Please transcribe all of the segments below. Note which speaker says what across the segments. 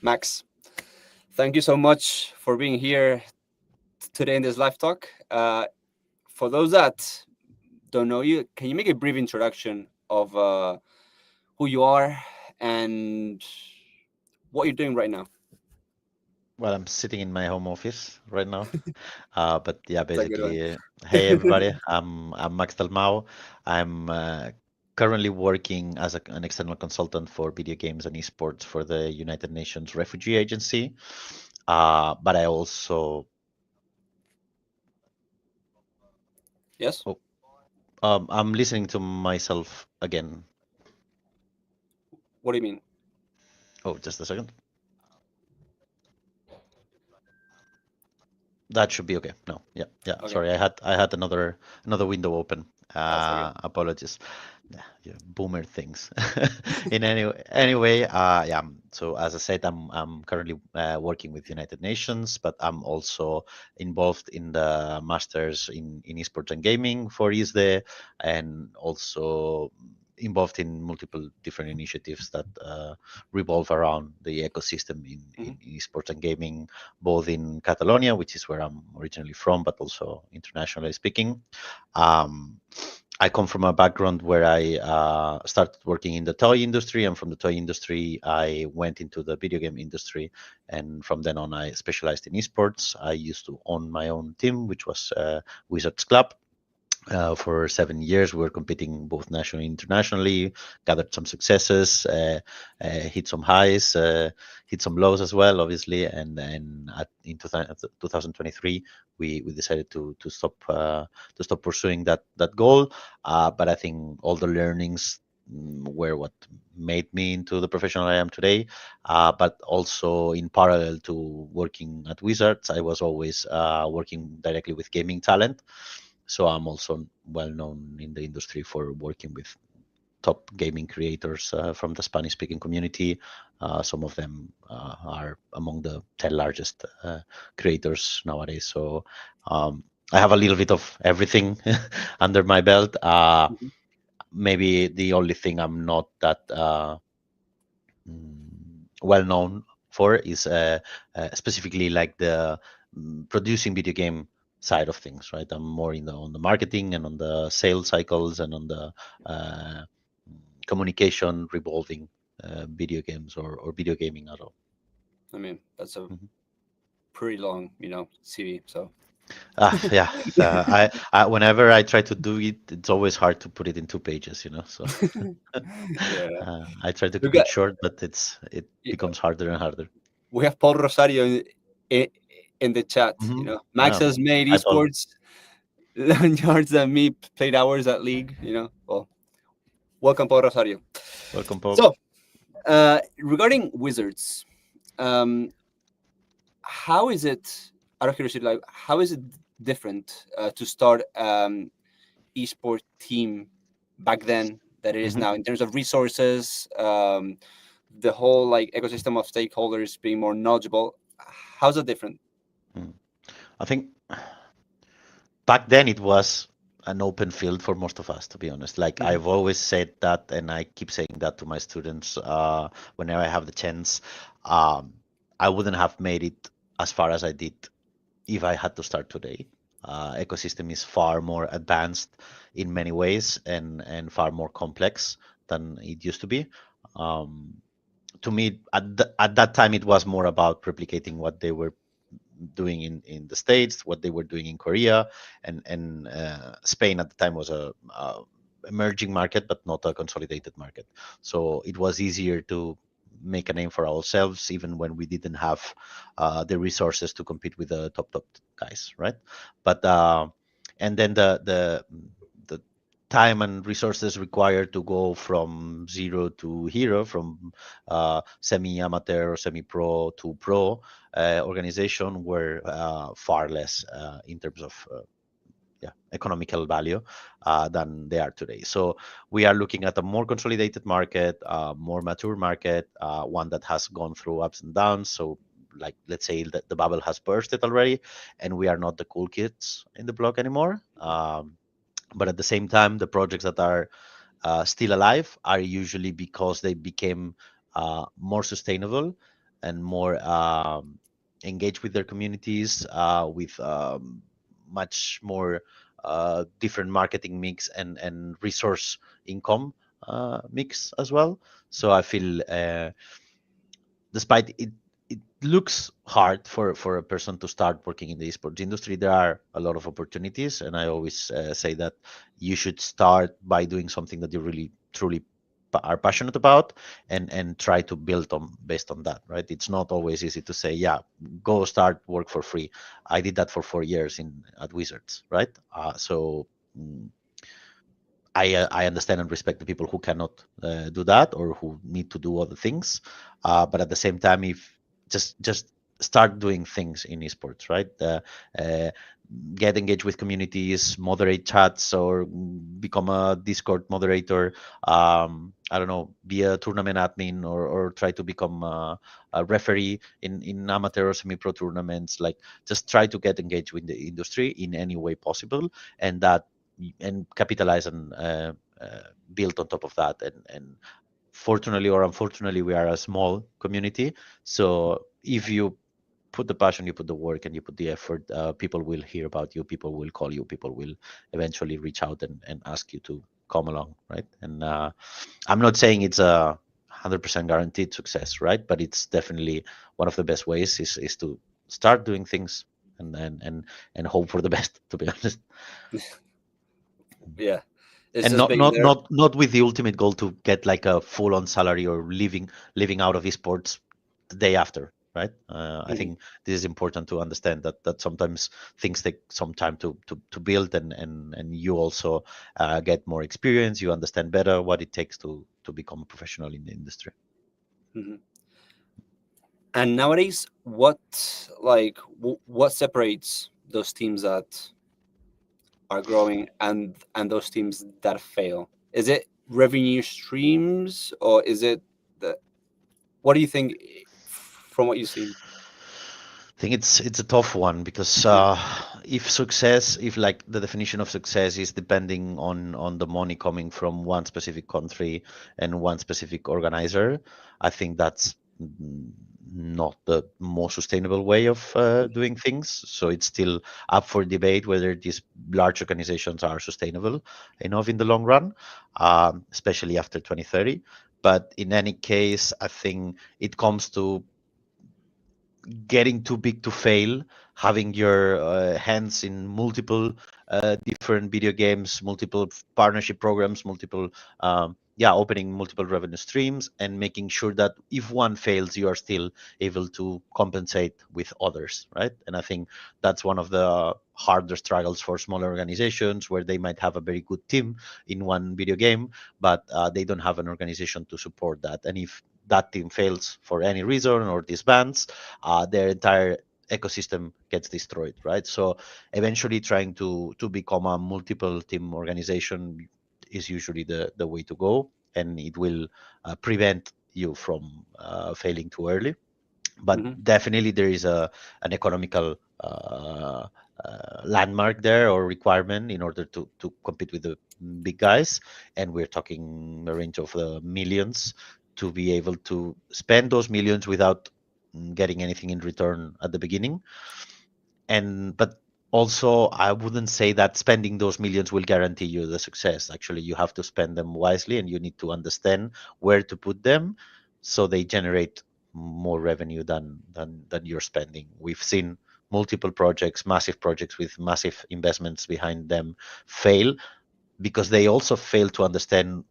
Speaker 1: Max, thank you so much for being here today in this live talk. For those that don't know you, can you make a brief introduction of who you are and what you're doing right now?
Speaker 2: Well, I'm sitting in my home office right now. But yeah,
Speaker 1: That's a good one.
Speaker 2: basically, hey everybody, I'm Max Dalmau. I'm currently working as an external consultant for video games and esports for the United Nations Refugee Agency. But I also,
Speaker 1: Yes.
Speaker 2: oh, I'm listening to myself again.
Speaker 1: What do you mean?
Speaker 2: Oh, just a second. That should be okay. No, yeah, yeah.
Speaker 1: Okay,
Speaker 2: Sorry, I had another window open.
Speaker 1: that's okay.
Speaker 2: Apologies. Yeah, boomer things. Anyway, yeah. So as I said, I'm currently working with United Nations, but I'm also involved in the masters in esports and gaming for ISDE, and also involved in multiple different initiatives that revolve around the ecosystem in esports and gaming, both in Catalonia, which is where I'm originally from, but also internationally speaking. Um, I come from a background where I started working in the toy industry, and from the toy industry, I went into the video game industry. And from then on, I specialized in esports. I used to own my own team, which was Wizards Club. For 7 years, we were competing both nationally and internationally, gathered some successes, hit some highs, hit some lows as well, obviously. And then in 2023, we decided to stop pursuing that goal. But I think all the learnings were what made me into the professional I am today. But also in parallel to working at Wizards, I was always working directly with gaming talent. So I'm also well known in the industry for working with top gaming creators from the Spanish speaking community. Some of them are among the 10 largest creators nowadays. So I have a little bit of everything under my belt.
Speaker 1: Mhm.
Speaker 2: Maybe the only thing I'm not that well known for is specifically like the producing video game side of things, right? I'm more in the on the marketing and on the sales cycles and on the uh, communication revolving video games or video gaming at all.
Speaker 1: I mean, that's a
Speaker 2: Mhm.
Speaker 1: pretty long, CV. So
Speaker 2: Yeah, I whenever I try to do it, it's always hard to put it in 2 pages, So
Speaker 1: yeah,
Speaker 2: I try to
Speaker 1: we
Speaker 2: keep
Speaker 1: got
Speaker 2: it short, but it
Speaker 1: yeah,
Speaker 2: becomes harder and harder.
Speaker 1: we have Paul Rosario in, in the chat. Max
Speaker 2: Yeah,
Speaker 1: has made
Speaker 2: I told.
Speaker 1: esports 11 yards than me, played hours at league. Well, welcome, Paul Rosario.
Speaker 2: Welcome, Paul.
Speaker 1: So, regarding Wizards, um, how is it? Out of curiosity, like how is it different to start esport team back then that it is
Speaker 2: Mhm.
Speaker 1: now in terms of resources, the whole like ecosystem of stakeholders being more knowledgeable? How's it different?
Speaker 2: Mm. I think back then it was an open field for most of us, to be honest. Like
Speaker 1: Mhm.
Speaker 2: I've always said that, and I keep saying that to my students whenever I have the chance. Um, I wouldn't have made it as far as I did if I had to start today. Ecosystem is far more advanced in many ways and far more complex than it used to be. Um, to me, at that time, it was more about replicating what they were doing in the States, what they were doing in Korea, and Spain at the time was a emerging market, but not a consolidated market. So it was easier to make a name for ourselves, even when we didn't have the resources to compete with the top guys, right? But and then the time and resources required to go from zero to hero, from semi-amateur or semi-pro to pro organization were far less in terms of yeah, economical value than they are today. So we are looking at a more consolidated market, more mature market, one that has gone through ups and downs. So like let's say that the bubble has bursted already, and we are not the cool kids in the block anymore. But at the same time, the projects that are still alive are usually because they became more sustainable and more engaged with their communities, with much more different marketing mix and resource income mix as well. So I feel despite it looks hard for a person to start working in the esports industry, there are a lot of opportunities, and I always say that you should start by doing something that you really truly are passionate about, and try to build on based on that, right? It's not always easy to say, yeah, go start work for free. I did that for 4 years in at Wizards, right? So mm, I understand and respect the people who cannot do that or who need to do other things. But at the same time, if just start doing things in esports, right? Uh, get engaged with communities, moderate chats, or become a Discord moderator. I don't know, be a tournament admin, or try to become a referee in amateur or semi-pro tournaments. Like, just try to get engaged with the industry in any way possible, and that and capitalize and build on top of that. And fortunately or unfortunately, we are a small community. So if you put the passion, you put the work, and you put the effort, people will hear about you. People will call you. People will eventually reach out and ask you to come along, right? And I'm not saying it's a 100% guaranteed success, right? But it's definitely one of the best ways is to start doing things and hope for the best. To be honest.
Speaker 1: Yeah, it's
Speaker 2: And
Speaker 1: just
Speaker 2: not
Speaker 1: being
Speaker 2: not
Speaker 1: there.
Speaker 2: not not with the ultimate goal to get like a full on salary or living out of esports the day after, right? I
Speaker 1: Mhm,
Speaker 2: think this is important to understand that sometimes things take some time to build, and you also get more experience. You understand better what it takes to become a professional in the industry.
Speaker 1: mhm. And nowadays, what separates those teams that are growing and those teams that fail? Is it revenue streams, or is it the, what do you think from what you've seen?
Speaker 2: I think it's a tough one because
Speaker 1: Yeah.
Speaker 2: if like the definition of success is depending on the money coming from one specific country and one specific organizer, I think that's not the most sustainable way of doing things. So it's still up for debate whether these large organizations are sustainable enough in the long run, especially after 2030. But in any case, I think it comes to getting too big to fail, having your hands in multiple different video games, multiple partnership programs, multiple opening multiple revenue streams, and making sure that if one fails, you are still able to compensate with others, right? And I think that's one of the harder struggles for smaller organizations where they might have a very good team in one video game, but they don't have an organization to support that. And if that team fails for any reason or disbands, their entire ecosystem gets destroyed, right? So eventually trying to become a multiple team organization is usually the way to go, and it will prevent you from failing too early. But
Speaker 1: Hmm.
Speaker 2: definitely there is an economical landmark there or requirement in order to compete with the big guys, and we're talking a range of the millions to be able to spend those millions without getting anything in return at the beginning. And but also I wouldn't say that spending those millions will guarantee you the success. Actually, you have to spend them wisely, and you need to understand where to put them so they generate more revenue than you're spending. We've seen multiple projects, massive projects with massive investments behind them, fail because they also fail to understand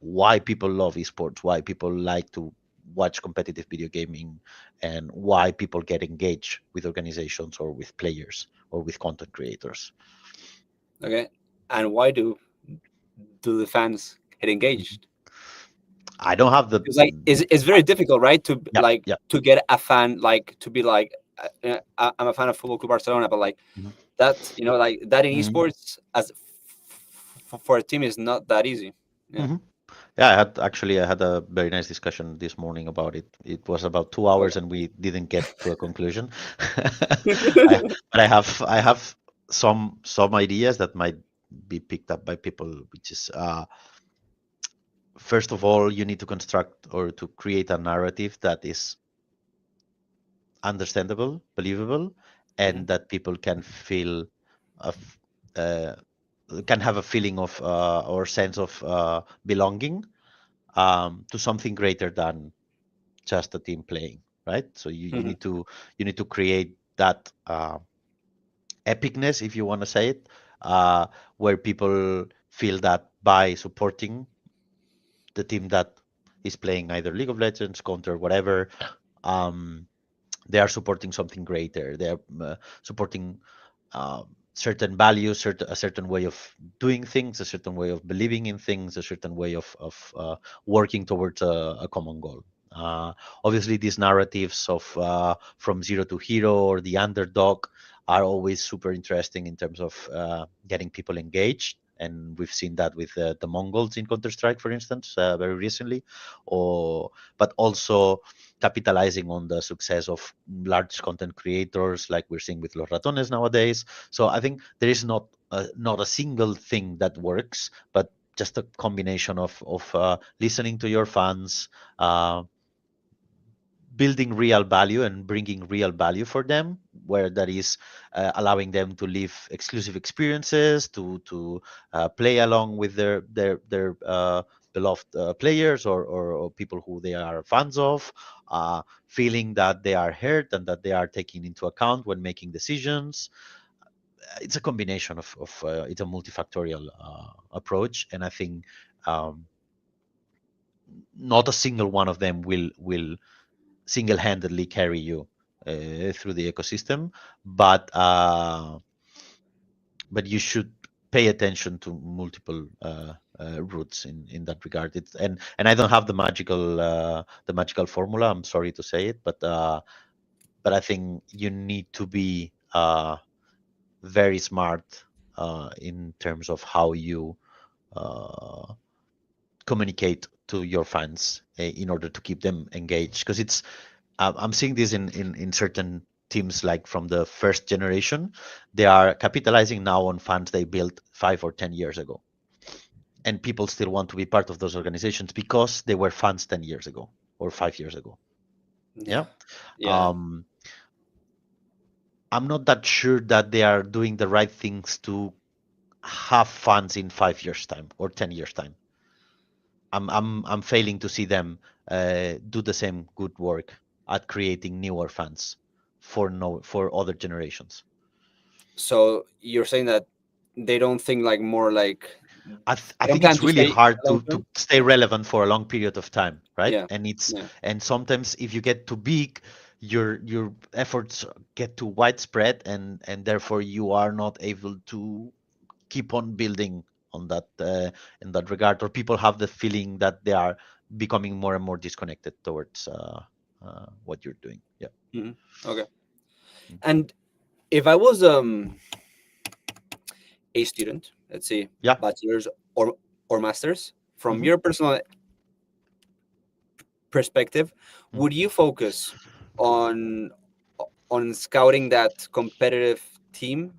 Speaker 2: why people love esports, why people like to watch competitive video gaming, and why people get engaged with organizations or with players or with content creators.
Speaker 1: Okay. And why do the fans get
Speaker 2: Mhm.
Speaker 1: engaged?
Speaker 2: I don't have the
Speaker 1: Because like it's very difficult, right? To
Speaker 2: yeah, yeah.
Speaker 1: to get a fan, like to be like I'm a fan of Football Club Barcelona, but like
Speaker 2: Mhm.
Speaker 1: that, like that in
Speaker 2: Mhm.
Speaker 1: esports as for a team is not that easy. Yeah.
Speaker 2: Mhm. Yeah, I had a very nice discussion this morning about it. It was about two
Speaker 1: Oh,
Speaker 2: hours and we didn't get to a conclusion. But I have some ideas that might be picked up by people, which is first of all, you need to construct or to create a narrative that is understandable, believable,
Speaker 1: Mhm.
Speaker 2: and that people can feel of uh, can have a feeling of or sense of belonging to something greater than just a team playing, right? So
Speaker 1: Mhm.
Speaker 2: you need to create that epicness, if you want to say it, uh, where people feel that by supporting the team that is playing either League of Legends, Counter, whatever, um, they are supporting something greater. They are supporting certain values, a certain way of doing things, a certain way of believing in things, a certain way of working towards a common goal. Obviously, these narratives of from zero to hero or the underdog are always super interesting in terms of getting people engaged. And we've seen that with the Mongols in Counter Strike, for instance, very recently, or but also capitalizing on the success of large content creators like we're seeing with Los Ratones nowadays. So I think there is not a single thing that works, but just a combination of listening to your fans, uh, building real value and bringing real value for them, where that is allowing them to live exclusive experiences, to play along with their beloved players or people who they are fans of, feeling that they are heard and that they are taken into account when making decisions. It's a combination of it's a multifactorial approach, and I think um, not a single one of them will single-handedly carry you through the ecosystem, but uh, but you should pay attention to multiple routes in that regard. And I don't have the magical formula. I'm sorry to say it, but I think you need to be very smart in terms of how you uh, communicate to your fans in order to keep them engaged, because I'm seeing this in certain teams like from the first generation. They are capitalizing now on fans they built 5 or 10 years ago, and people still want to be part of those organizations because they were fans 10 years ago or 5 years ago.
Speaker 1: Yeah.
Speaker 2: Yeah.
Speaker 1: Yeah.
Speaker 2: um, I'm not that sure that they are doing the right things to have fans in 5 years time or 10 years time. I'm failing to see them do the same good work at creating newer fans for no for other generations.
Speaker 1: So you're saying that they don't think like more like
Speaker 2: I
Speaker 1: they don't
Speaker 2: think
Speaker 1: plan
Speaker 2: it's
Speaker 1: to
Speaker 2: really
Speaker 1: stay
Speaker 2: hard
Speaker 1: long
Speaker 2: to
Speaker 1: term.
Speaker 2: stay relevant for a long period of time, right?
Speaker 1: Yeah.
Speaker 2: And
Speaker 1: Yeah.
Speaker 2: sometimes if you get too big, your efforts get too widespread, and therefore you are not able to keep on building on that in that regard, or people have the feeling that they are becoming more and more disconnected towards what you're doing. Yeah.
Speaker 1: Mhm. Okay. And if I was a student, let's say
Speaker 2: Yeah.
Speaker 1: bachelor's or master's, from
Speaker 2: Hmm.
Speaker 1: your personal perspective,
Speaker 2: Hmm.
Speaker 1: would you focus on scouting that competitive team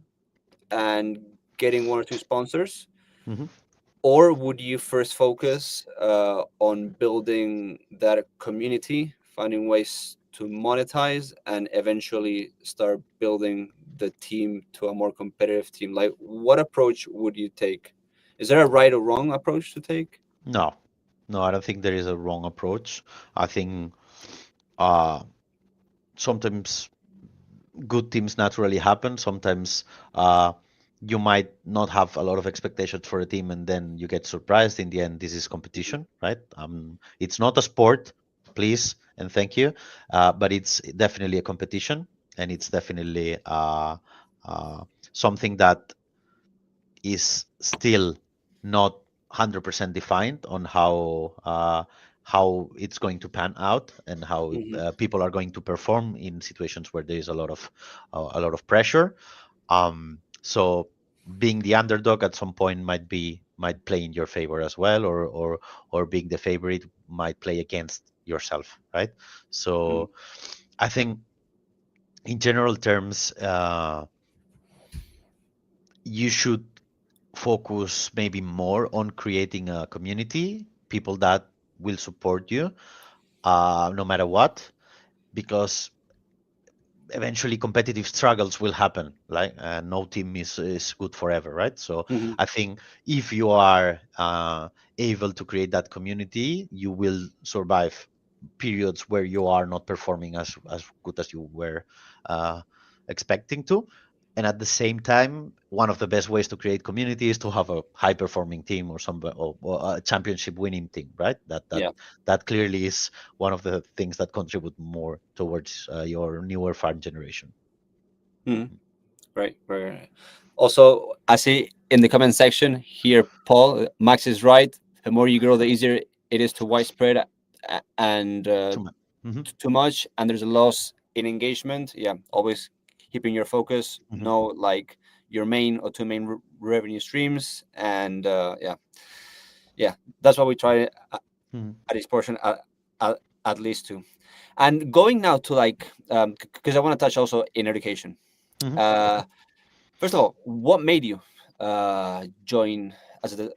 Speaker 1: and getting one or two sponsors,
Speaker 2: Hmm.
Speaker 1: or would you first focus on building that community, finding ways to monetize, and eventually start building the team to a more competitive team? Like, what approach would you take? Is there a right or wrong approach to take?
Speaker 2: No, no, I don't think there is a wrong approach. I think uh, sometimes good teams naturally happen. Sometimes uh, you might not have a lot of expectations for a team, and then you get surprised. In the end, this is competition, right? It's not a sport, please and thank you, but it's definitely a competition, and it's definitely uh, something that is still not 100% defined on how it's going to pan out and how
Speaker 1: Hmm.
Speaker 2: people are going to perform in situations where there is a lot of pressure. So being the underdog at some point might play in your favor as well, or being the favorite might play against yourself, right?
Speaker 1: Hmm.
Speaker 2: So I think in general terms, you should focus maybe more on creating a community, people that will support you no matter what, because eventually competitive struggles will happen. Like no team is good forever, right? So
Speaker 1: Hmm.
Speaker 2: I think if you are able to create that community, you will survive periods where you are not performing as good as you were uh, expecting to. And at the same time, one of the best ways to create community is to have a high performing team or some or a championship winning team, right?
Speaker 1: Yeah.
Speaker 2: That clearly is one of the things that contribute more towards your newer fan generation.
Speaker 1: Mhm. Right. Right. Also, I see in the comment section here, Paul, Max is right. The more you grow, the easier it is to widespread and
Speaker 2: Too much. Hmm.
Speaker 1: too much, and there's a loss in engagement. Yeah, always keeping your focus.
Speaker 2: Hmm.
Speaker 1: Know like your main or two main revenue streams, and yeah, yeah, that's what we try
Speaker 2: Hmm.
Speaker 1: at this portion at, at least to. And going now to like, because I want to touch also in education.
Speaker 2: Hmm.
Speaker 1: Uh, First of all, what made you join as the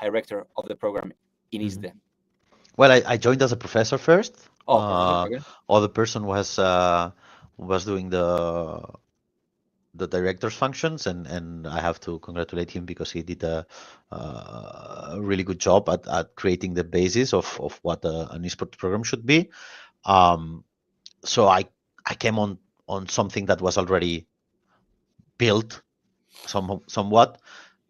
Speaker 1: director of the program in
Speaker 2: Hmm.
Speaker 1: ISDE?
Speaker 2: Well, I joined as a professor first.
Speaker 1: Oh, professor.
Speaker 2: Uh,
Speaker 1: Okay.
Speaker 2: Other person was doing the director's functions, and I have to congratulate him because he did a really good job at creating the basis of what an esports program should be. Um, so I came on something that was already built somewhat,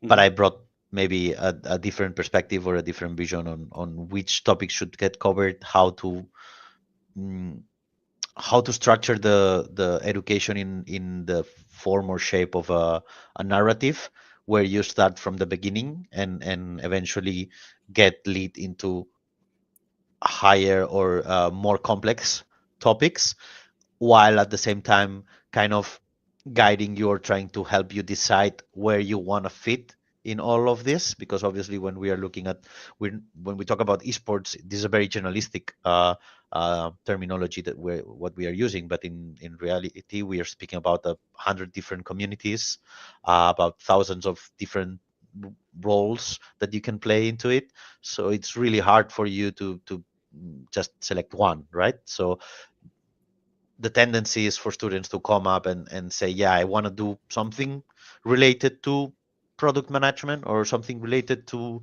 Speaker 2: but
Speaker 1: Hmm.
Speaker 2: I brought maybe a different perspective or a different vision on which topics should get covered, mm, how to structure the education in the form or shape of a narrative where you start from the beginning and eventually get lead into higher or more complex topics, while at the same time kind of guiding you or trying to help you decide where you want to fit in all of this, because obviously when we are looking at when we talk about esports, this is a very generalistic terminology that we're what we are using, but in reality we are speaking about 100 different communities, about thousands of different roles that you can play into it. So it's really hard for you to just select one, right? So the tendency is for students to come up and say, yeah, I want to do something related to product management or something related to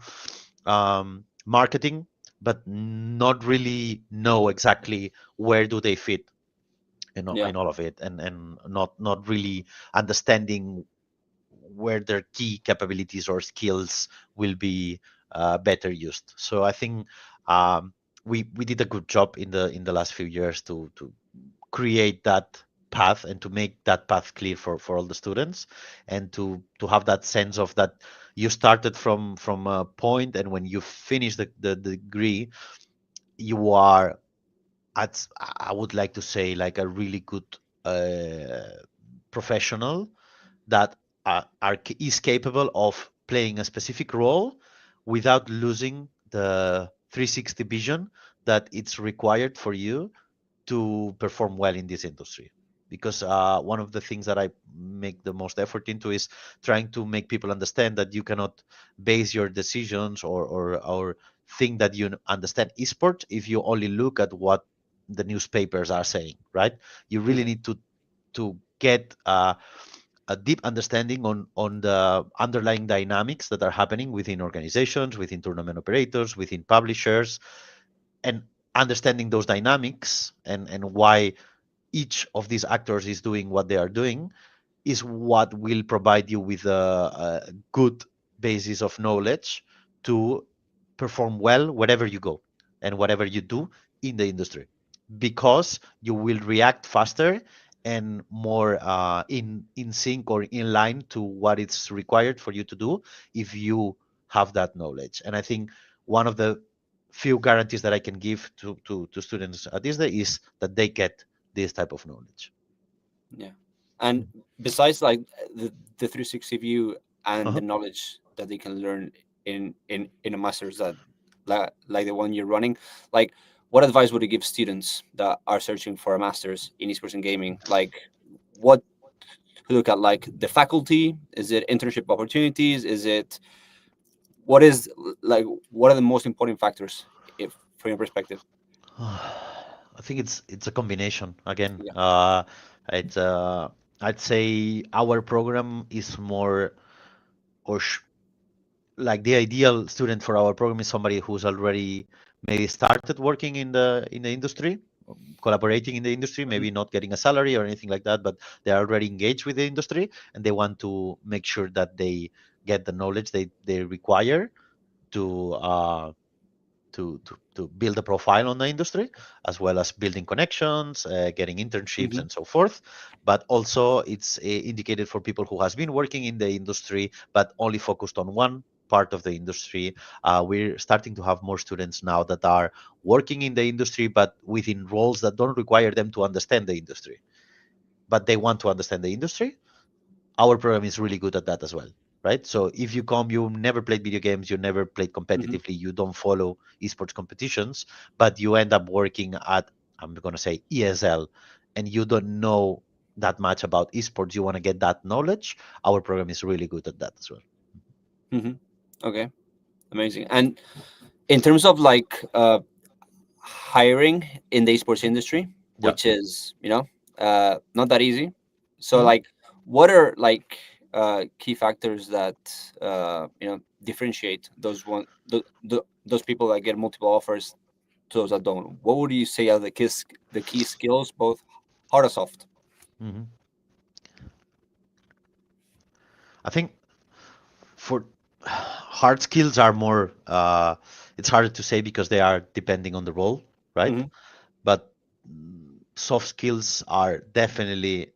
Speaker 2: marketing, but not really know exactly where do they fit
Speaker 1: Yeah.
Speaker 2: in all of it, and not really understanding where their key capabilities or skills will be better used. So I think um, we did a good job in the last few years to create that path and to make that path clear for all the students, and to have that sense of that you started from a point, and when you finish the degree, you are at, I would like to say, like a really good professional that is capable of playing a specific role without losing the 360 vision that it's required for you to perform well in this industry. Because one of the things that I make the most effort into is trying to make people understand that you cannot base your decisions or think that you understand esports if you only look at what the newspapers are saying, right? You really
Speaker 1: Hmm.
Speaker 2: need to get a deep understanding on the underlying dynamics that are happening within organizations, within tournament operators, within publishers, and understanding those dynamics and why each of these actors is doing what they are doing is what will provide you with a good basis of knowledge to perform well wherever you go and whatever you do in the industry, because you will react faster and more in sync or in line to what it's required for you to do if you have that knowledge. And I think one of the few guarantees that I can give to students at this day is that they get this type of knowledge.
Speaker 1: Yeah. And besides like the 360 view and the
Speaker 2: Uh-huh.
Speaker 1: knowledge that they can learn in a master's that like the one you're running, like what advice would you give students that are searching for a master's in esports and gaming? Like what to look at, like the faculty? Is it internship opportunities? Is it what is like what are the most important factors if from your perspective?
Speaker 2: I think it's a combination again.
Speaker 1: Yeah.
Speaker 2: It's I'd say our program is more or like the ideal student for our program is somebody who's already maybe started working in the industry, collaborating in the industry,
Speaker 1: Mhm.
Speaker 2: maybe not getting a salary or anything like that, but they're already engaged with the industry and they want to make sure that they get the knowledge they require to to build a profile on the industry, as well as building connections, getting internships,
Speaker 1: Mhm.
Speaker 2: and so forth. But also, it's indicated for people who has been working in the industry but only focused on one part of the industry. We're starting to have more students now that are working in the industry but within roles that don't require them to understand the industry, but they want to understand the industry. Our program is really good at that as well, right? So if you come, you never played video games, you never played
Speaker 1: Mhm.
Speaker 2: competitively, you don't follow esports competitions, but you end up working at, I'm going to say ESL, and you don't know that much about esports, you want to get that knowledge. Our program is really good at that as well.
Speaker 1: Mhm. Okay. Amazing. And in terms of like hiring in the esports industry,
Speaker 2: Yeah.
Speaker 1: which is, not that easy. So
Speaker 2: Mhm.
Speaker 1: like, what are like key factors that differentiate those people that get multiple offers to those that don't? What would you say are the key skills, both hard and soft?
Speaker 2: Mhm. I think for hard skills are more, it's harder to say because they are depending on the role, right?
Speaker 1: Hmm.
Speaker 2: But soft skills are definitely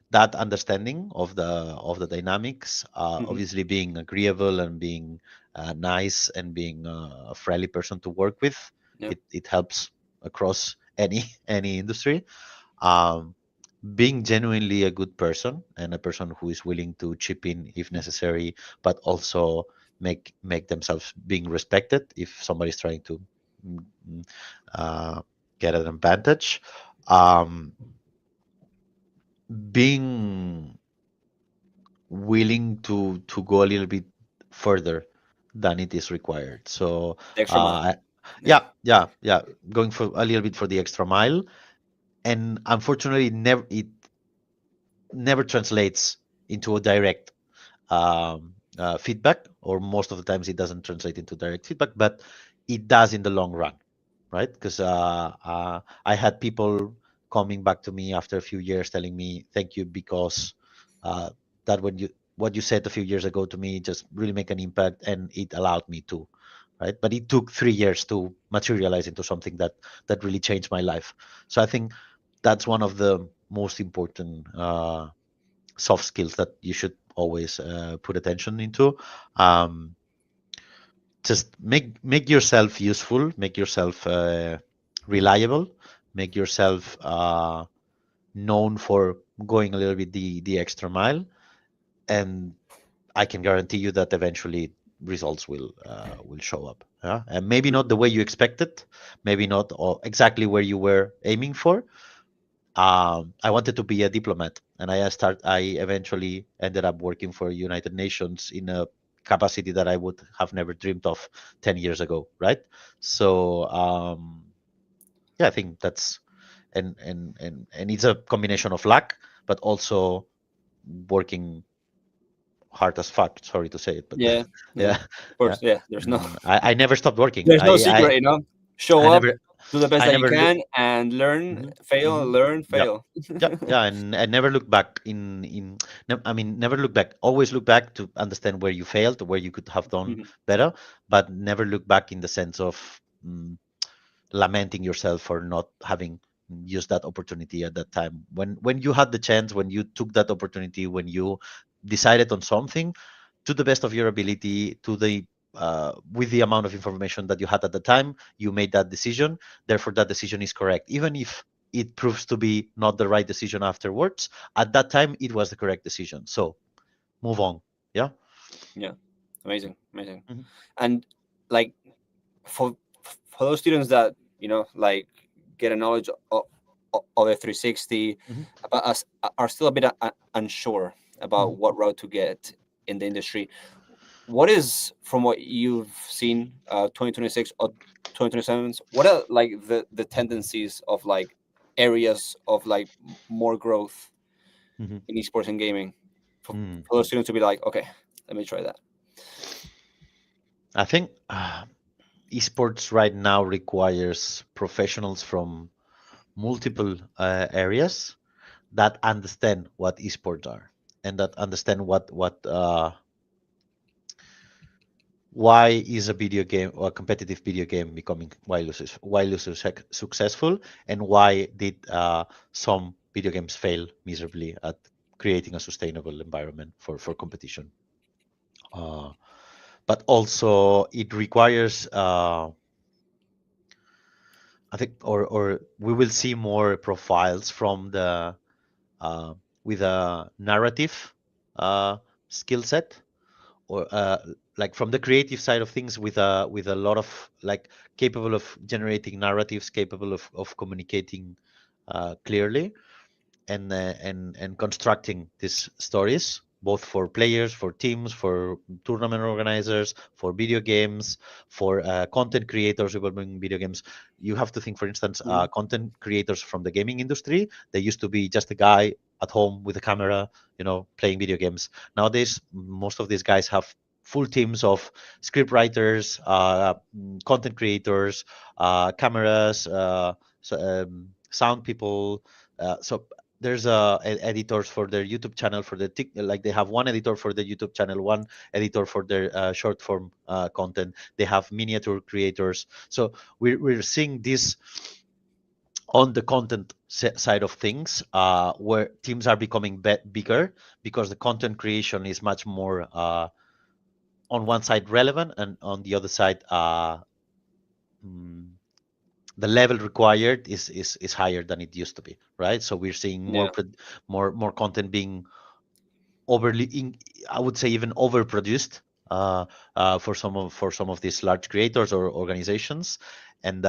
Speaker 2: that understanding of the dynamics,
Speaker 1: Hmm.
Speaker 2: obviously being agreeable and being nice and being a friendly person to work with.
Speaker 1: Yeah.
Speaker 2: It helps across any any industry. um, Being genuinely a good person and a person who is willing to chip in if necessary, but also make themselves being respected if somebody's trying to mm, mm, uh, get an advantage. Um, Being willing to go a little bit further than it is required. So
Speaker 1: The extra mile. Yeah.
Speaker 2: yeah, going for a little bit for the extra mile. And unfortunately, never translates into a direct feedback, or most of the times it doesn't translate into direct feedback, but it does in the long run, right? Because I had people coming back to me after a few years telling me thank you because uh, that when you what you said a few years ago to me just really make an impact and it allowed me to, right? But it took 3 years to materialize into something that really changed my life. So I think that's one of the most important soft skills that you should always put attention into. Um, just make yourself useful, make yourself reliable, make yourself known for going a little bit the extra mile, and I can guarantee you that eventually results will show up. Yeah? And maybe not the way you expected, maybe not exactly where you were aiming for. I wanted to be a diplomat, and I eventually ended up working for United Nations in a capacity that I would have never dreamed of 10 years ago, right? So yeah, I think that's and it's a combination of luck, but also working hard as fuck. Sorry to say it, but
Speaker 1: Yeah. Yeah.
Speaker 2: yeah,
Speaker 1: Of
Speaker 2: yeah.
Speaker 1: course. Yeah. There's no
Speaker 2: And I never stopped working.
Speaker 1: there's no secret. Show
Speaker 2: I
Speaker 1: up,
Speaker 2: never
Speaker 1: do the best
Speaker 2: I
Speaker 1: that you
Speaker 2: never look.
Speaker 1: can, and learn,
Speaker 2: Mhm,
Speaker 1: fail,
Speaker 2: mhm.
Speaker 1: learn,
Speaker 2: Yeah.
Speaker 1: fail.
Speaker 2: Yeah, yeah, and never look back I mean, never look back. Always look back to understand where you failed, where you could have done
Speaker 1: Mhm.
Speaker 2: better, but never look back in the sense of lamenting yourself for not having used that opportunity at that time. When you had the chance, when you took that opportunity, when you decided on something, to the best of your ability, to the with the amount of information that you had at the time, you made that decision. Therefore, that decision is correct, even if it proves to be not the right decision afterwards. At that time, it was the correct decision. So move on. Yeah.
Speaker 1: Yeah. Amazing. Amazing.
Speaker 2: Mhm,
Speaker 1: And like, for those students that like get a knowledge of a 360,
Speaker 2: mhm,
Speaker 1: but are still a bit unsure
Speaker 2: mhm,
Speaker 1: about what route to get in the industry, what is, from what you've seen, 2026 or 2027, what are like the tendencies of like areas of like more growth
Speaker 2: Hmm.
Speaker 1: in esports and gaming
Speaker 2: Mm.
Speaker 1: for those students to be like, okay, let me try that.
Speaker 2: I think esports right now requires professionals from multiple areas that understand what esports are and that understand what why is a video game or a competitive video game becoming wildly successful, and why did some video games fail miserably at creating a sustainable environment for competition. Uh, but also it requires I think, or we will see more profiles from the uh, with a narrative uh, skill set, or like from the creative side of things, with a lot of like capable of generating narratives, capable of communicating clearly, and constructing these stories both for players, for teams, for tournament organizers, for video games, for content creators who will bring video games. You have to think, for instance,
Speaker 1: Mhm.
Speaker 2: content creators from the gaming industry. They used to be just a guy at home with a camera, playing video games. Nowadays, most of these guys have full teams of script writers, content creators, cameras, sound people. So there's editors for their YouTube channel, for the like they have one editor for the YouTube channel, one editor for their short form content. They have miniature creators. So we're seeing this on the content side of things, where teams are becoming bigger because the content creation is much more on one side relevant, and on the other side mm, the level required is higher than it used to be, right? So we're seeing
Speaker 1: Yeah,
Speaker 2: more content being overly I would say even overproduced uh, for some of these large creators or organizations, and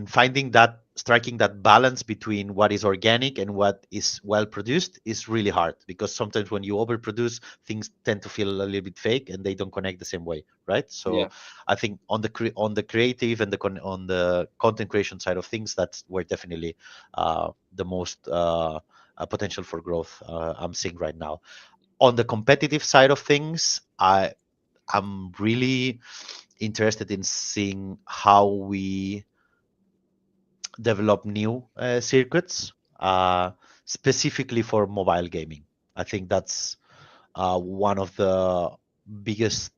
Speaker 2: finding that, striking that balance between what is organic and what is well produced is really hard, because sometimes when you overproduce, things tend to feel a little bit fake and they don't connect the same way, right?
Speaker 1: yeah,
Speaker 2: So I think on the creative and on the content creation side of things, that's where definitely the most potential for growth I'm seeing right now. On the competitive side of things, I'm really interested in seeing how we develop new circuits, specifically for mobile gaming. I think that's one of the biggest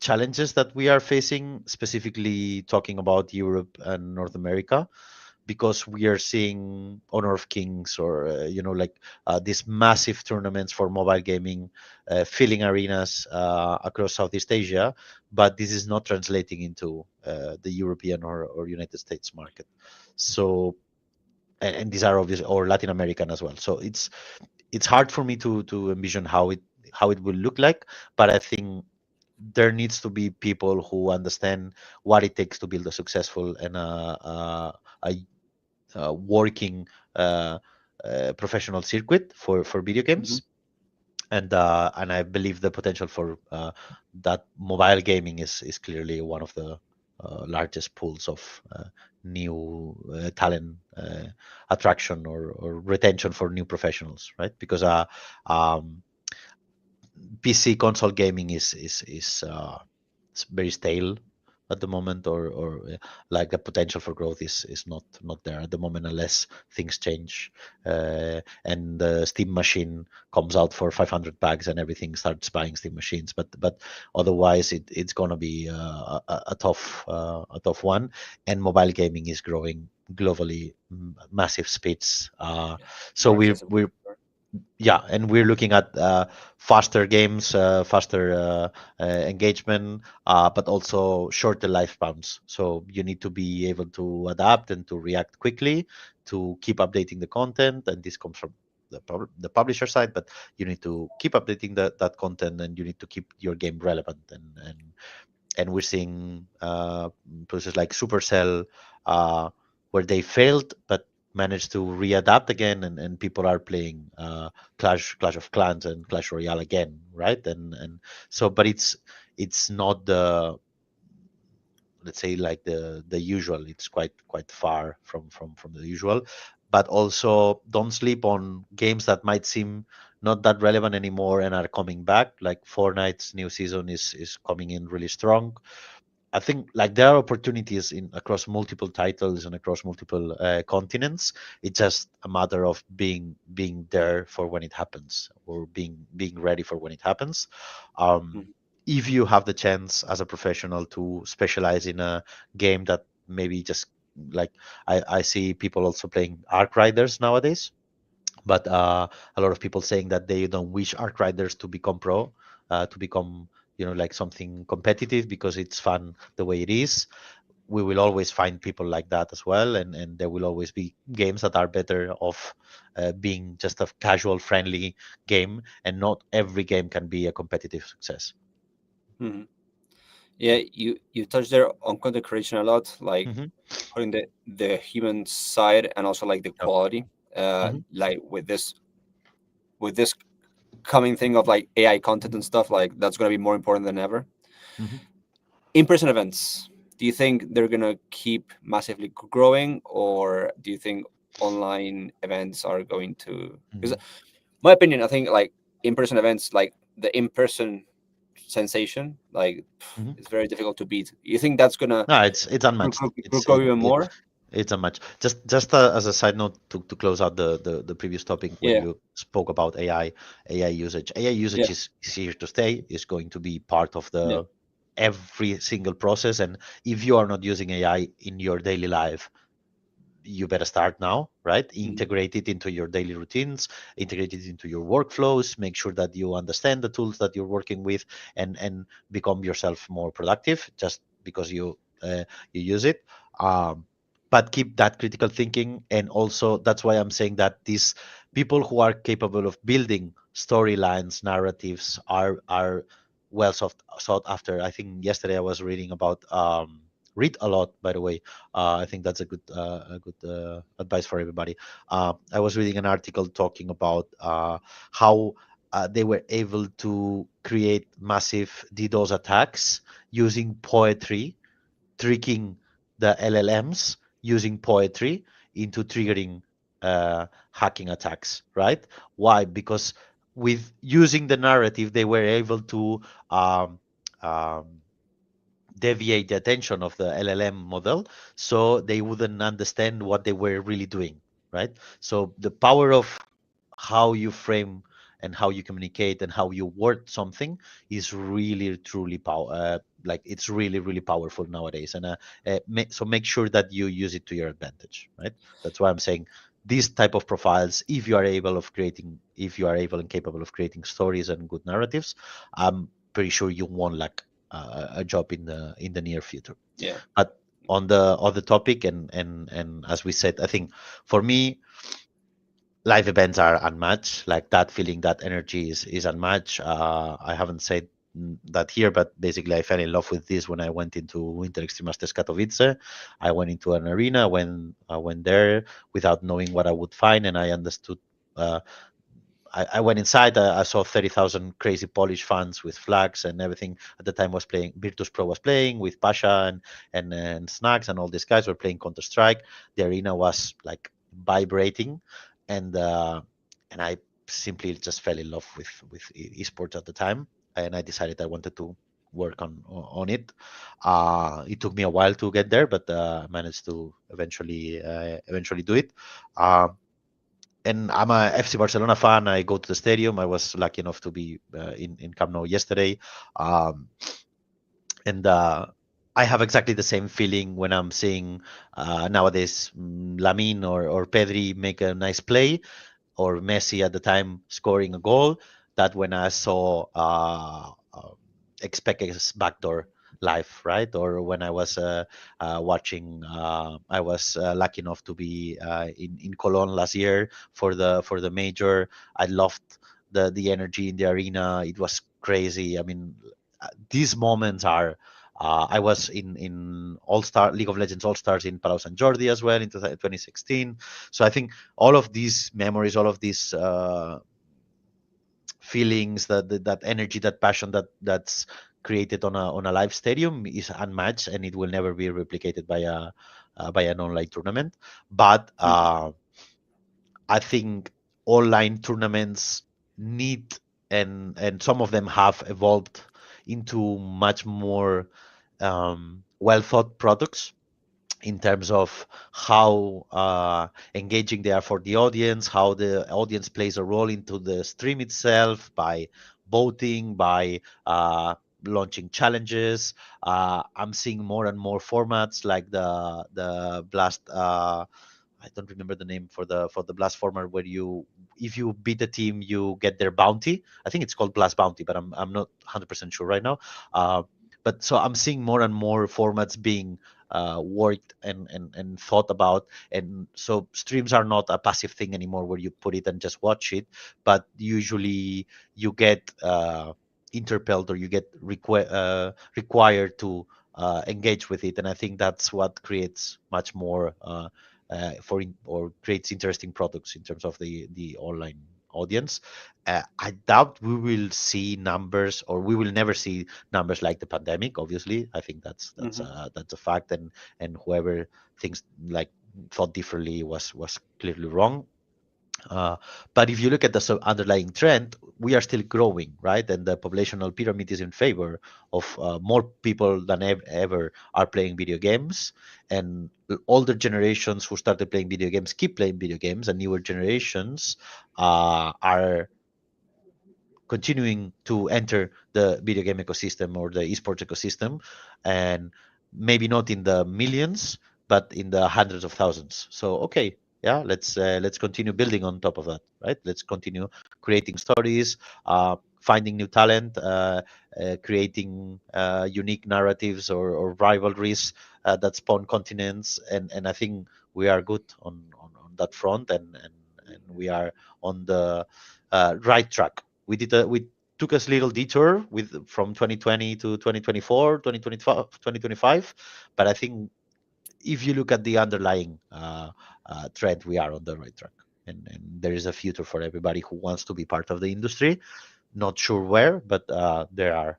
Speaker 2: challenges that we are facing, specifically talking about Europe and North America, because we are seeing Honor of Kings, or like these massive tournaments for mobile gaming filling arenas across Southeast Asia, but this is not translating into the European or United States market. So, and these are obviously, or Latin American as well. So it's hard for me to envision how it will look like, but I think there needs to be people who understand what it takes to build a successful and a working uh, professional circuit for video
Speaker 1: hmm
Speaker 2: games, and I believe the potential for that mobile gaming is clearly one of the largest pools of new talent attraction or retention for new professionals, right? Because um, PC console gaming is very stale at the moment, or like the potential for growth is not there at the moment unless things change, and the Steam machine comes out for 500 packs and everything starts buying Steam machines. But otherwise, it's gonna be a tough one, and mobile gaming is growing globally, massive speeds. So
Speaker 1: more
Speaker 2: we're
Speaker 1: accessible.
Speaker 2: we're yeah, and we're looking at faster games, faster engagement, but also shorter lifespans. So you need to be able to adapt and to react quickly, to keep updating the content, and this comes from the publisher side. But you need to keep updating that content, and you need to keep your game relevant. And we're seeing places like Supercell, where they failed but managed to readapt again, and people are playing Clash of Clans and Clash Royale again, right? And so, but it's not let's say like the usual. It's quite far from the usual. But also don't sleep on games that might seem not that relevant anymore and are coming back. Like Fortnite's new season is coming in really strong. I think like there are opportunities in across multiple titles and across multiple continents. It's just a matter of being there for when it happens, or being ready for when it happens. Um,
Speaker 1: Mhm.
Speaker 2: if you have the chance as a professional to specialize in a game that maybe just like I see people also playing Arc Riders nowadays, but a lot of people saying that they don't wish Arc Riders to become pro, to become like something competitive because it's fun the way it is. We will always find people like that as well, and there will always be games that are better off being just a casual, friendly game, and not every game can be a competitive success.
Speaker 1: Mhm. Yeah, you touched there on content creation a lot, like
Speaker 2: Hmm.
Speaker 1: putting the human side and also like the
Speaker 2: Yeah.
Speaker 1: quality.
Speaker 2: Hmm.
Speaker 1: Like with this coming thing of like AI content and stuff, like that's gonna be more important than ever.
Speaker 2: Hmm.
Speaker 1: In-person events, do you think they're gonna keep massively growing, or do you think online events are going to? Because
Speaker 2: Hmm.
Speaker 1: my opinion, I think like in-person events, like the in-person sensation, like
Speaker 2: Hmm.
Speaker 1: it's very difficult to beat. You think that's gonna
Speaker 2: No, it's unmatched.
Speaker 1: grow even more?
Speaker 2: It's unmatched. Just as a side note to close out the previous topic when
Speaker 1: Yeah,
Speaker 2: you spoke about AI usage. AI
Speaker 1: yeah,
Speaker 2: usage is here to stay. Is going to be part of
Speaker 1: yeah.
Speaker 2: the every single process. And if you are not using AI in your daily life, you better start now, right?
Speaker 1: Mhm.
Speaker 2: Integrate it into your daily routines, integrate it into your workflows, make sure that you understand the tools that you're working with, and become yourself more productive just because you use it. Um, but keep that critical thinking, and also that's why I'm saying that these people who are capable of building storylines, narratives are well sought after. I think yesterday I was reading about read a lot, by the way. I think that's a good advice for everybody. I was reading an article talking about how they were able to create massive DDoS attacks using poetry, tricking the LLMs using poetry into triggering hacking attacks. Right? Why? Because with using the narrative, they were able to um, um, deviate the attention of the LLM model so they wouldn't understand what they were really doing, right? So the power of how you frame and how you communicate and how you word something is really truly like it's really powerful nowadays. And so make sure that you use it to your advantage, right? That's why I'm saying these type of profiles, if you are able and capable of creating stories and good narratives, I'm pretty sure you won't lack a job in the near future.
Speaker 1: Yeah,
Speaker 2: But on the other topic, and as we said, I think for me, live events are unmatched. Like that feeling, that energy is unmatched. I haven't said that here, but basically I fell in love with this when I went into Winter Extreme Masters Katowice. I went into an arena when I went there without knowing what I would find, and I understood. Uh, I went inside. I saw 30,000 crazy Polish fans with flags and everything. At the time, was playing Virtus Pro was playing with Pasha and Snacks, and all these guys were playing Counter Strike. The arena was like vibrating, and uh, and I simply just fell in love with esports at the time, and I decided I wanted to work on it. It took me a while to get there, but I managed to eventually do it. Um, and I'm a FC Barcelona fan. I go to the stadium. I was lucky enough to be in Camp Nou yesterday, um, and I have exactly the same feeling when I'm seeing nowadays Lamine or Pedri make a nice play, or Messi at the time scoring a goal, that when I saw Expect's backdoor live, right? Or when I was watching, I was lucky enough to be in Cologne last year for the major. I loved the energy in the arena. It was crazy. I mean, these moments are. I was in All Star League of Legends All Stars in Palau San Jordi as well in 2016. So I think all of these memories, all of these feelings, that energy, that passion, that's created on a live stadium is unmatched, and it will never be replicated by an online tournament. But I think online tournaments need, and some of them have evolved into much more well thought products in terms of how engaging they are for the audience, how the audience plays a role into the stream itself by voting, by launching challenges. I'm seeing more and more formats like the Blast. I don't remember the name for the Blast format where you, if you beat a team, you get their bounty. I think it's called Blast Bounty, but I'm not 100% sure right now. But so I'm seeing more and more formats being worked and thought about, and so streams are not a passive thing anymore where you put it and just watch it, but usually you get interpelled, or you get required to engage with it, and I think that's what creates much more or creates interesting products in terms of the online audience. I doubt we will see numbers, or we will never see numbers like the pandemic. Obviously, I think that's a fact, and whoever thinks like thought differently was clearly wrong. Uh, but if you look at the underlying trend, we are still growing, right? And the populational pyramid is in favor of more people than ever are playing video games. And older generations who started playing video games keep playing video games, and newer generations are continuing to enter the video game ecosystem or the esports ecosystem, and maybe not in the millions, but in the hundreds of thousands. So okay, yeah, let's continue building on top of that, right? Let's continue creating stories, finding new talent, creating unique narratives or rivalries that spawn continents, and I think we are good on that front, and we are on the right track. We took a little detour with from 2020 to 2024, 2025, 2025, but I think if you look at the underlying trend, we are on the right track, and there is a future for everybody who wants to be part of the industry. Not sure where, but there are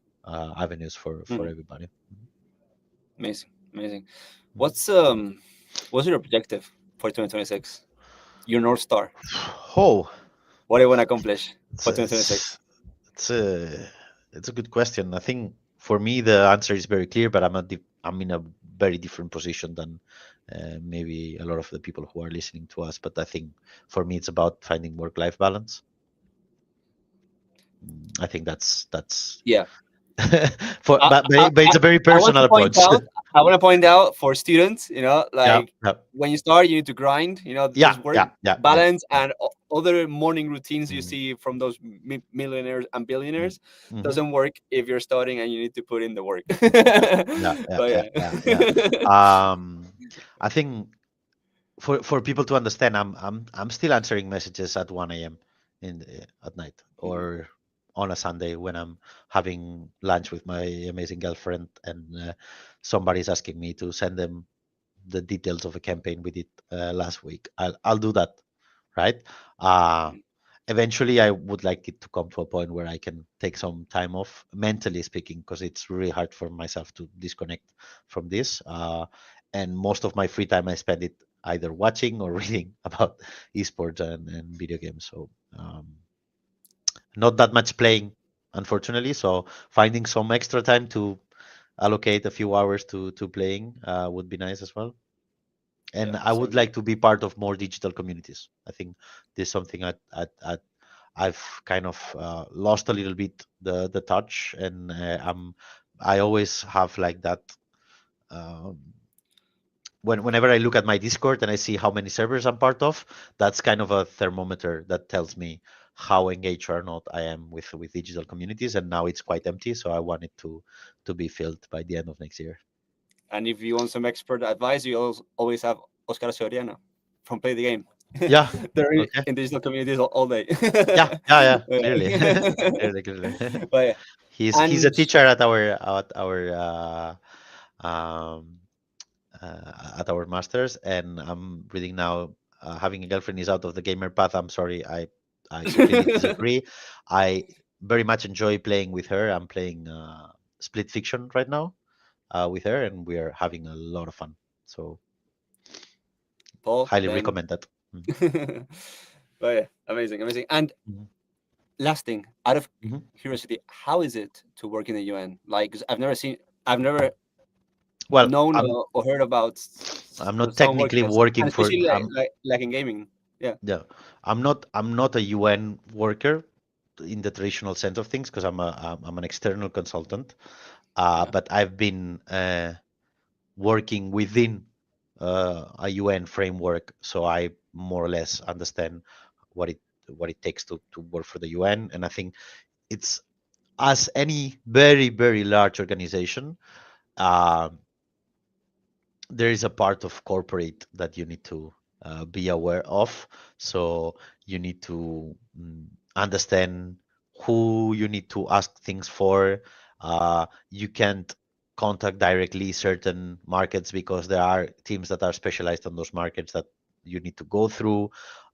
Speaker 2: avenues for
Speaker 1: Mhm.
Speaker 2: everybody.
Speaker 1: Amazing, amazing.
Speaker 2: Mhm.
Speaker 1: What's your objective for 2026? Your North Star.
Speaker 2: Oh,
Speaker 1: What do you want to accomplish
Speaker 2: it's
Speaker 1: for
Speaker 2: a,
Speaker 1: 2026?
Speaker 2: it's it's a it's a good question. I think for me the answer is very clear, but I'm in a very different position than maybe a lot of the people who are listening to us. But I think for me it's about finding work-life balance. I think that's
Speaker 1: Yeah,
Speaker 2: for
Speaker 1: I, I,
Speaker 2: but
Speaker 1: I
Speaker 2: it's a very
Speaker 1: I want
Speaker 2: personal
Speaker 1: to point
Speaker 2: approach.
Speaker 1: out. I want to point out for students,
Speaker 2: Yeah,
Speaker 1: like
Speaker 2: yeah,
Speaker 1: when you start, you need to grind.
Speaker 2: yeah,
Speaker 1: There's work
Speaker 2: yeah, yeah, yeah.
Speaker 1: balance and other morning routines you
Speaker 2: Mm,
Speaker 1: see from those millionaires and
Speaker 2: mm,
Speaker 1: billionaires
Speaker 2: mhm.
Speaker 1: doesn't work if you're starting and you need to put in the work.
Speaker 2: Yeah, yeah, yeah,
Speaker 1: But
Speaker 2: yeah,
Speaker 1: yeah.
Speaker 2: yeah, yeah. Um, I think for people to understand, I'm still answering messages at 1 a.m. At night,
Speaker 1: Mhm.
Speaker 2: or on a Sunday when I'm having lunch with my amazing girlfriend, and somebody's asking me to send them the details of a campaign we did last week. I'll do that, right? Uh, Eventually, I would like it to come to a point where I can take some time off, mentally speaking, because it's really hard for myself to disconnect from this. And most of my free time, I spend it either watching or reading about esports and video games. So not that much playing, unfortunately. So finding some extra time to allocate a few hours to playing would be nice as well. And
Speaker 1: Yeah,
Speaker 2: I would
Speaker 1: same
Speaker 2: like
Speaker 1: here.
Speaker 2: to be part of more digital communities. I think this is something I've kind of lost a little bit the touch, and I always have like that. Um, whenever I look at my Discord and I see how many servers I'm part of, that's kind of a thermometer that tells me how engaged or not I am with digital communities. And now it's quite empty, so I want it to be filled by the end of next year.
Speaker 1: And if you want some expert advice, you always have Oscar Soriano from Play the Game.
Speaker 2: Yeah.
Speaker 1: They're
Speaker 2: Okay.
Speaker 1: in digital communities all day.
Speaker 2: Yeah. Yeah. Yeah. Clearly.
Speaker 1: Yeah.
Speaker 2: Clearly. Clearly.
Speaker 1: But yeah.
Speaker 2: He's a
Speaker 1: And
Speaker 2: teacher um, at our masters, and I'm reading now. Having a girlfriend is out of the gamer path. I'm sorry, I completely disagree. I very much enjoy playing with her. I'm playing split fiction right now with her, and we are having a lot of fun. So
Speaker 1: Paul,
Speaker 2: highly
Speaker 1: then.
Speaker 2: recommend that. Mhm.
Speaker 1: Oh yeah, amazing, amazing. And
Speaker 2: Mhm.
Speaker 1: last thing, out of
Speaker 2: Mhm.
Speaker 1: curiosity, how is it to work in the UN? Like, 'cause I've never
Speaker 2: Well,
Speaker 1: known or heard about
Speaker 2: I'm not
Speaker 1: someone working
Speaker 2: technically
Speaker 1: this, and
Speaker 2: working for
Speaker 1: especially like in gaming. Yeah,
Speaker 2: yeah, I'm not a UN worker in the traditional sense of things because I'm an external consultant.
Speaker 1: yeah,
Speaker 2: But I've been working within a UN framework, so I more or less understand what it takes to work for the UN. And I think it's, as any very large organization, um, there is a part of corporate that you need to be aware of. So you need to understand who you need to ask things for. You can't contact directly certain markets because there are teams that are specialized on those markets that you need to go through.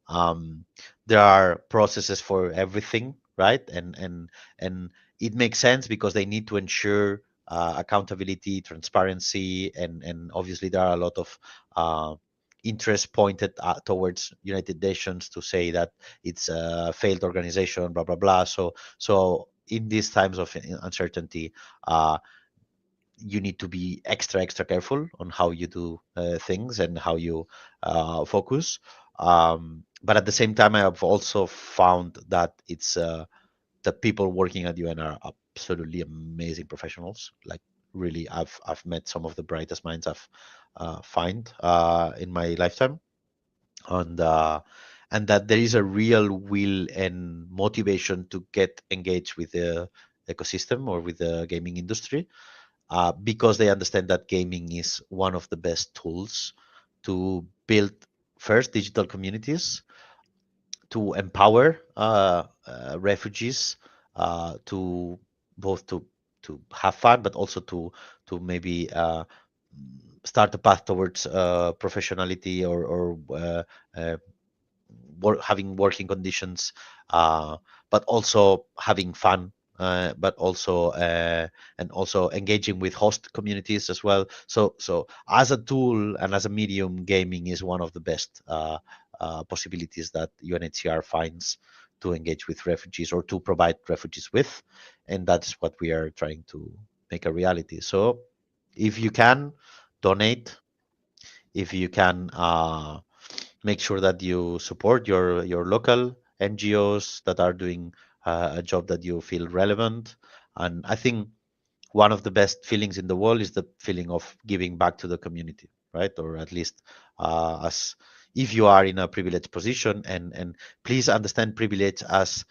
Speaker 2: Um, there are processes for everything, right? And it makes sense because they need to ensure accountability, transparency, and obviously there are a lot of uh, interest pointed towards United Nations to say that it's a failed organization, blah blah blah. So in these times of uncertainty, uh, you need to be extra careful on how you do things and how you focus. But at the same time, I have also found that it's the people working at UN are absolutely amazing professionals. Like really, I've met some of the brightest minds I've find in my lifetime, and and that there is a real will and motivation to get engaged with the ecosystem or with the gaming industry, because they understand that gaming is one of the best tools to build first digital communities, to empower refugees to both to have fun, but also to maybe start a path towards professionality or having working conditions, uh, but also having fun, but also and also engaging with host communities as well. So as a tool and as a medium, gaming is one of the best possibilities that UNHCR finds to engage with refugees or to provide refugees with, and that's what we are trying to make a reality. So if you can donate, if you can make sure that you support your local NGOs that are doing a job that you feel relevant. And I think one of the best feelings in the world is the feeling of giving back to the community, right? Or at least as if you are in a privileged position, and please understand privilege as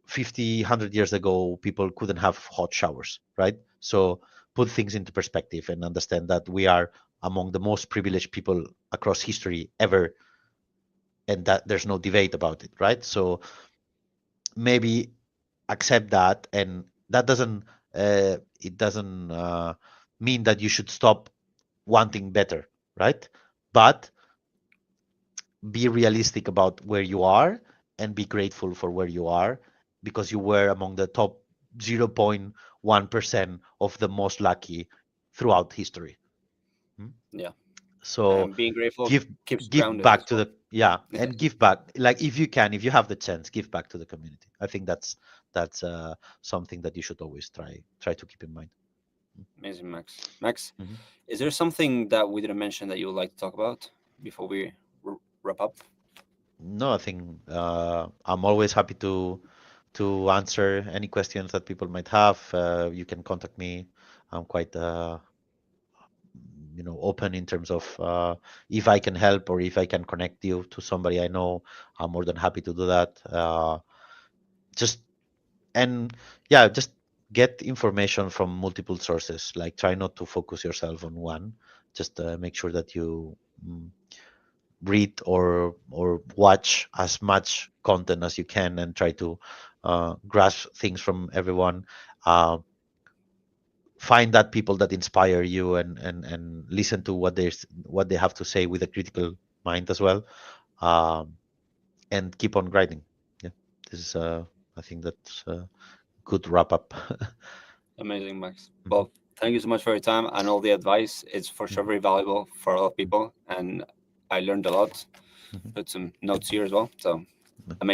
Speaker 2: 50, 100 years ago, people couldn't have hot showers, right? So put things into perspective and understand that we are among the most privileged people across history ever, and that there's no debate about it, right? So maybe accept that, and that doesn't it doesn't mean that you should stop wanting better, right? But be realistic about where you are and be grateful for where you are, because you were among the top 0.1% of the most lucky throughout history. Hmm?
Speaker 1: yeah.
Speaker 2: So
Speaker 1: And being grateful
Speaker 2: give
Speaker 1: keeps
Speaker 2: give
Speaker 1: grounded
Speaker 2: back
Speaker 1: as
Speaker 2: to
Speaker 1: well.
Speaker 2: the, yeah, and give back, like if you can, if you have the chance, give back to the community. I think that's something that you should always try to keep in mind.
Speaker 1: Amazing, Max. Max,
Speaker 2: Mhm.
Speaker 1: is there something that we didn't mention that you would like to talk about before we wrap up?
Speaker 2: No, I think I'm always happy to answer any questions that people might have. You can contact me. I'm quite open in terms of if I can help or if I can connect you to somebody I know. I'm more than happy to do that. Just and yeah, just get information from multiple sources. Like try not to focus yourself on one. Just make sure that you read or watch as much content as you can and try to grasp things from everyone. Uh, find that people that inspire you, and listen to what they have to say with a critical mind as well. Um, and keep on grinding. Yeah, this is I think that's a good wrap up.
Speaker 1: Amazing, Max.
Speaker 2: Mhm,
Speaker 1: Well, thank you so much for your time and all the advice. It's for sure
Speaker 2: mhm,
Speaker 1: very valuable for a lot of
Speaker 2: mhm,
Speaker 1: people, and I learned a lot.
Speaker 2: mhm.
Speaker 1: Put some notes here as well. So
Speaker 2: mhm.
Speaker 1: amazing.